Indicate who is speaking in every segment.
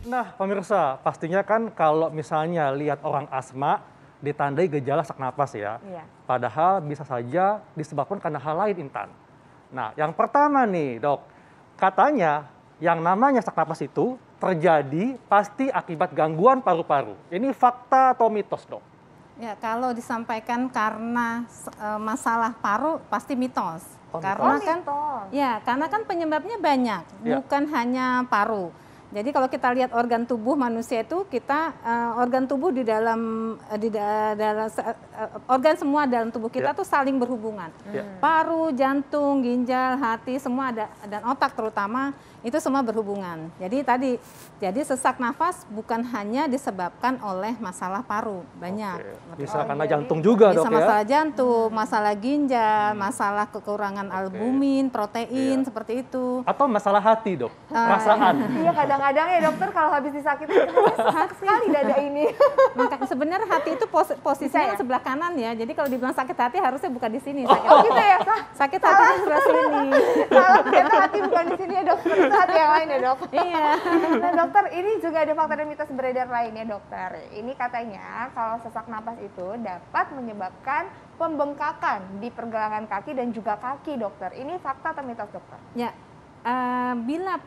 Speaker 1: Nah, pemirsa, pastinya kan kalau misalnya lihat orang asma, ditandai gejala sesak napas ya.
Speaker 2: Iya.
Speaker 1: Padahal bisa saja disebabkan karena hal lain, Intan. Nah, yang pertama nih, Dok, katanya yang namanya sesak napas itu terjadi pasti akibat gangguan paru-paru. Ini fakta atau mitos, Dok?
Speaker 2: Ya, kalau disampaikan karena masalah paru pasti mitos.
Speaker 1: Oh,
Speaker 2: Karena
Speaker 1: mitos.
Speaker 2: kan
Speaker 3: mitos.
Speaker 2: ya, karena kan penyebabnya banyak,
Speaker 1: Ya.
Speaker 2: bukan hanya paru. Jadi kalau kita lihat organ tubuh manusia itu organ tubuh organ semua dalam tubuh kita
Speaker 1: Ya.
Speaker 2: tuh saling berhubungan.
Speaker 1: Ya.
Speaker 2: Paru, jantung, ginjal, hati semua ada, dan otak terutama itu semua berhubungan. Jadi sesak nafas bukan hanya disebabkan oleh masalah paru, banyak.
Speaker 1: Oke. Bisa
Speaker 3: Oh,
Speaker 1: karena
Speaker 3: jadi
Speaker 1: jantung juga,
Speaker 2: Bisa
Speaker 1: Dok ya?
Speaker 2: masalah jantung, masalah ginjal, masalah kekurangan albumin, protein,
Speaker 1: Iya.
Speaker 2: seperti itu.
Speaker 1: Atau masalah hati, Dok? Perasaan.
Speaker 3: Iya, kadang-kadang ya dokter kalau habis disakitin sesak sekali dada ini.
Speaker 2: Maka sebenarnya hati itu posisinya
Speaker 3: Bisa ya?
Speaker 2: sebelah kanan ya. Jadi kalau dibilang sakit hati harusnya bukan di sini.
Speaker 3: Oh gitu ya,
Speaker 2: Sakit hatinya sebelah sini.
Speaker 3: salah ternyata hati bukan di sini ya dokter, itu hati yang lain ya dok.
Speaker 2: Iya.
Speaker 3: Nah dokter, ini juga ada fakta dan mitos beredar lainnya dokter. Ini katanya kalau sesak napas itu dapat menyebabkan pembengkakan di pergelangan kaki dan juga kaki dokter. Ini fakta atau mitos dokter?
Speaker 2: Ya. Bila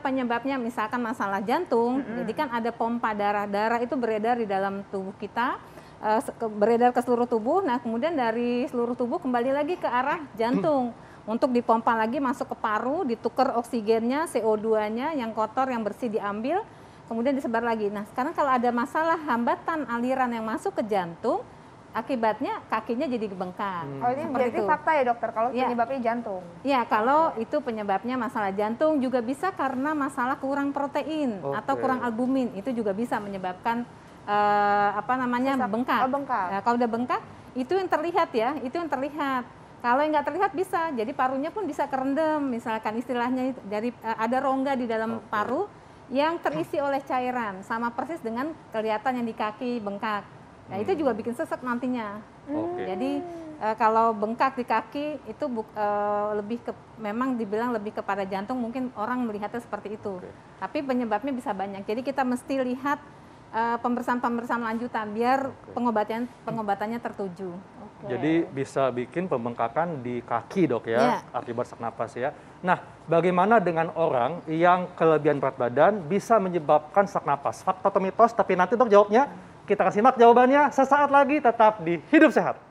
Speaker 2: penyebabnya misalkan masalah jantung, jadi kan ada pompa darah itu beredar di dalam tubuh kita, beredar ke seluruh tubuh. Nah kemudian dari seluruh tubuh kembali lagi ke arah jantung untuk dipompa lagi masuk ke paru, ditukar oksigennya, CO2-nya yang kotor yang bersih diambil, kemudian disebar lagi. Nah sekarang kalau ada masalah hambatan aliran yang masuk ke jantung, akibatnya kakinya jadi bengkak.
Speaker 3: Oh ini
Speaker 2: Seperti
Speaker 3: berarti
Speaker 2: itu.
Speaker 3: fakta ya dokter kalau
Speaker 2: Ya.
Speaker 3: penyebabnya jantung.
Speaker 2: Ya, kalau itu penyebabnya masalah jantung, juga bisa karena masalah kurang protein atau
Speaker 1: Oke.
Speaker 2: kurang albumin. Itu juga bisa menyebabkan
Speaker 3: Sesak-
Speaker 2: bengkak.
Speaker 3: oh, bengkak.
Speaker 2: Kalau udah bengkak, itu yang terlihat ya, itu yang terlihat. Kalau yang nggak terlihat bisa, jadi parunya pun bisa kerendam, misalkan istilahnya dari ada rongga di dalam paru yang terisi oleh cairan, sama persis dengan kelihatan yang di kaki bengkak. Nah itu juga bikin sesek nantinya.
Speaker 1: Oke.
Speaker 2: Jadi kalau bengkak di kaki itu memang dibilang lebih kepada jantung, mungkin orang melihatnya seperti itu.
Speaker 1: Oke.
Speaker 2: Tapi penyebabnya bisa banyak. Jadi kita mesti lihat pemeriksaan lanjutan biar pengobatannya tertuju.
Speaker 1: Jadi bisa bikin pembengkakan di kaki, Dok ya,
Speaker 2: Ya.
Speaker 1: akibat sesak napas ya. Nah, bagaimana dengan orang yang kelebihan berat badan bisa menyebabkan sesak napas? Fakta atau mitos? Tapi nanti Dok jawabnya, kita akan simak jawabannya sesaat lagi, tetap di Hidup Sehat.